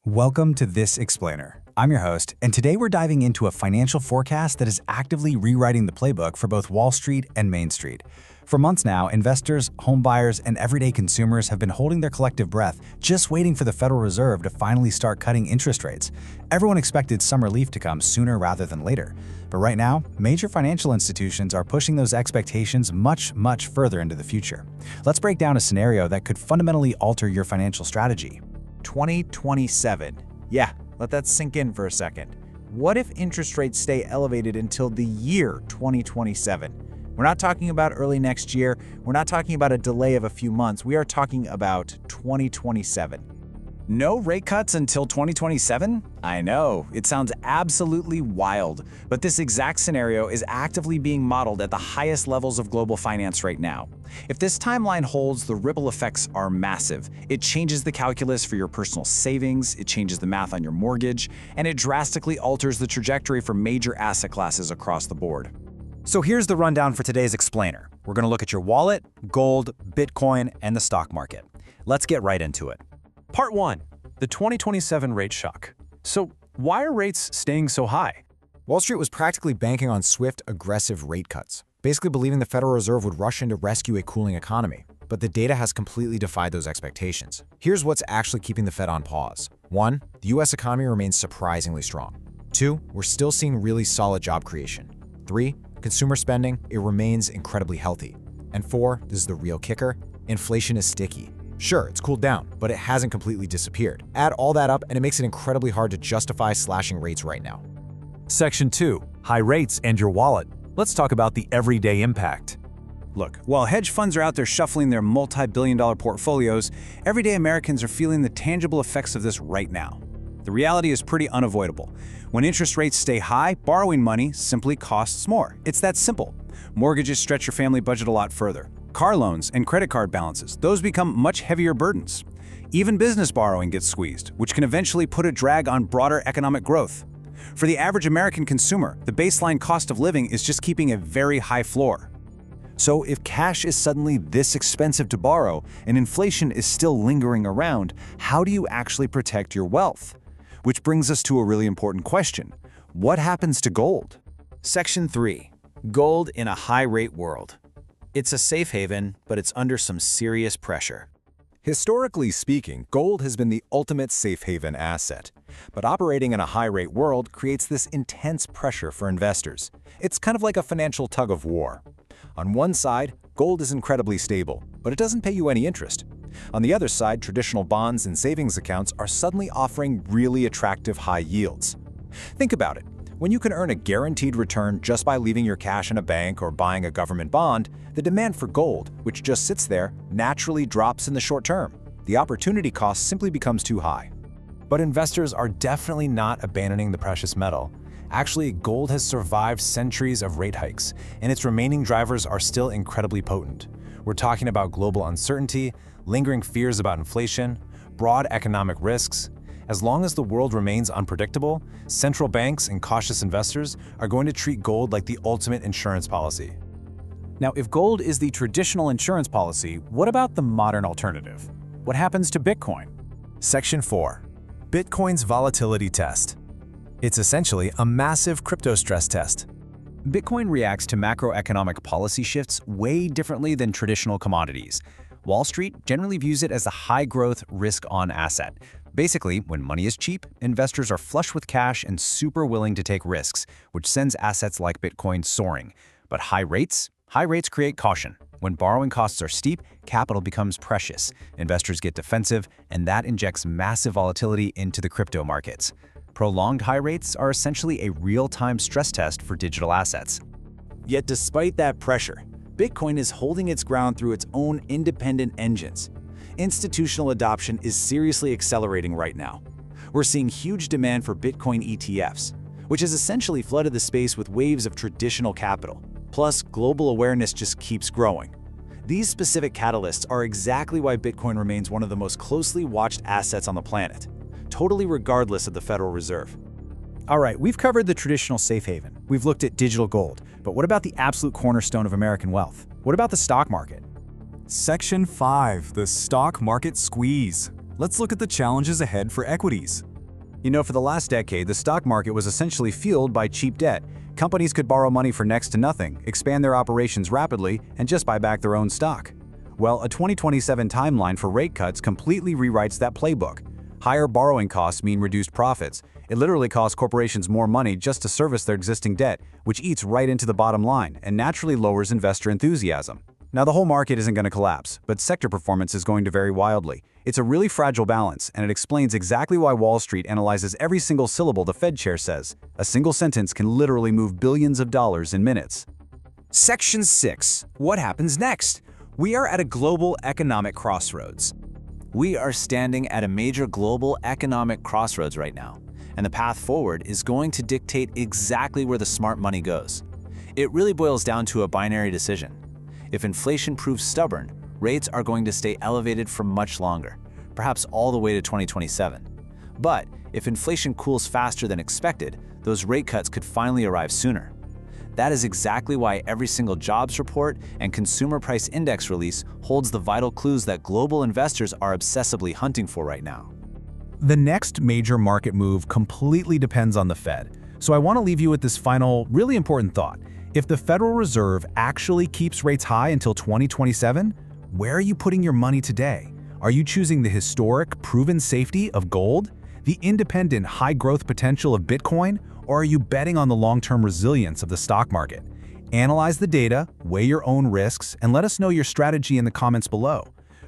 Welcome to This Explainer. I'm your host, and today we're diving into a financial forecast that is actively rewriting the playbook for both Wall Street and Main Street. For months now, investors, home buyers, and everyday consumers have been holding their collective breath, just waiting for the Federal Reserve to finally start cutting interest rates. Everyone expected some relief to come sooner rather than later. But right now, major financial institutions are pushing those expectations much further into the future. Let's break down a scenario that could fundamentally alter your financial strategy. 2027. Yeah, let that sink in for a second. What if interest rates stay elevated until the year 2027? We're not talking about early next year. We're not talking about a delay of a few months. We are talking about 2027. No rate cuts until 2027? I know, it sounds absolutely wild, but this exact scenario is actively being modeled at the highest levels of global finance right now. If this timeline holds, the ripple effects are massive. It changes the calculus for your personal savings, it changes the math on your mortgage, and it drastically alters the trajectory for major asset classes across the board. So here's the rundown for today's explainer. We're going to look at your wallet, gold, Bitcoin, and the stock market. Let's get right into it. Part 1. The 2027 rate shock. So why are rates staying so high? Wall Street was practically banking on swift, aggressive rate cuts, basically believing the Federal Reserve would rush in to rescue a cooling economy. But the data has completely defied those expectations. Here's what's actually keeping the Fed on pause. 1. The US economy remains surprisingly strong. 2. We're still seeing really solid job creation. 3. Consumer spending, it remains incredibly healthy. And 4. This is the real kicker, inflation is sticky. Sure, it's cooled down, but it hasn't completely disappeared. Add all that up and it makes it incredibly hard to justify slashing rates right now. Section 2. High rates and your wallet. Let's talk about the everyday impact. Look, while hedge funds are out there shuffling their multi-billion-dollar portfolios, everyday Americans are feeling the tangible effects of this right now. The reality is pretty unavoidable. When interest rates stay high, borrowing money simply costs more. It's that simple. Mortgages stretch your family budget a lot further. Car loans and credit card balances, those become much heavier burdens. Even business borrowing gets squeezed, which can eventually put a drag on broader economic growth. For the average American consumer, the baseline cost of living is just keeping a very high floor. So if cash is suddenly this expensive to borrow and inflation is still lingering around, how do you actually protect your wealth? Which brings us to a really important question. What happens to gold? Section 3. Gold in a high-rate world. It's a safe haven, but it's under some serious pressure. Historically speaking, gold has been the ultimate safe haven asset. But operating in a high-rate world creates this intense pressure for investors. It's kind of like a financial tug of war. On one side, gold is incredibly stable, but it doesn't pay you any interest. On the other side, traditional bonds and savings accounts are suddenly offering really attractive high yields. Think about it. When you can earn a guaranteed return just by leaving your cash in a bank or buying a government bond, the demand for gold, which just sits there, naturally drops in the short term. The opportunity cost simply becomes too high. But investors are definitely not abandoning the precious metal. Actually, gold has survived centuries of rate hikes, and its remaining drivers are still incredibly potent. We're talking about global uncertainty, lingering fears about inflation, broad economic risks. As long as the world remains unpredictable, central banks and cautious investors are going to treat gold like the ultimate insurance policy. Now, if gold is the traditional insurance policy, what about the modern alternative? What happens to Bitcoin? Section 4. Bitcoin's volatility test. It's essentially a massive crypto stress test. Bitcoin reacts to macroeconomic policy shifts way differently than traditional commodities. Wall Street generally views it as a high-growth, risk-on asset. Basically, when money is cheap, investors are flush with cash and super willing to take risks, which sends assets like Bitcoin soaring. But high rates create caution. When borrowing costs are steep, capital becomes precious. Investors get defensive, and that injects massive volatility into the crypto markets. Prolonged high rates are essentially a real-time stress test for digital assets. Yet despite that pressure, Bitcoin is holding its ground through its own independent engines. Institutional adoption is seriously accelerating right now. We're seeing huge demand for Bitcoin ETFs, which has essentially flooded the space with waves of traditional capital. Plus, global awareness just keeps growing. These specific catalysts are exactly why Bitcoin remains one of the most closely watched assets on the planet, totally regardless of the Federal Reserve. All right, we've covered the traditional safe haven. We've looked at digital gold. But what about the absolute cornerstone of American wealth? What about the stock market? Section 5. The stock market squeeze. Let's look at the challenges ahead for equities. You know, for the last decade, the stock market was essentially fueled by cheap debt. Companies could borrow money for next to nothing, expand their operations rapidly, and just buy back their own stock. Well, a 2027 timeline for rate cuts completely rewrites that playbook. Higher borrowing costs mean reduced profits. It literally costs corporations more money just to service their existing debt, which eats right into the bottom line and naturally lowers investor enthusiasm. Now, the whole market isn't going to collapse, but sector performance is going to vary wildly. It's a really fragile balance, and it explains exactly why Wall Street analyzes every single syllable the Fed chair says. A single sentence can literally move billions of dollars in minutes. Section 6. What happens next? We are at a global economic crossroads. We are standing at a major global economic crossroads right now, and the path forward is going to dictate exactly where the smart money goes. It really boils down to a binary decision. If inflation proves stubborn, rates are going to stay elevated for much longer, perhaps all the way to 2027. But if inflation cools faster than expected, those rate cuts could finally arrive sooner. That is exactly why every single jobs report and consumer price index release holds the vital clues that global investors are obsessively hunting for right now. The next major market move completely depends on the Fed. So I want to leave you with this final, really important thought. If the Federal Reserve actually keeps rates high until 2027, where are you putting your money today? Are you choosing the historic, proven safety of gold, the independent, high-growth potential of Bitcoin, or are you betting on the long-term resilience of the stock market? Analyze the data, weigh your own risks, and let us know your strategy in the comments below.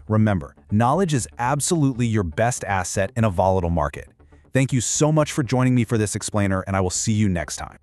Remember, knowledge is absolutely your best asset in a volatile market. Thank you so much for joining me for this explainer, and I will see you next time.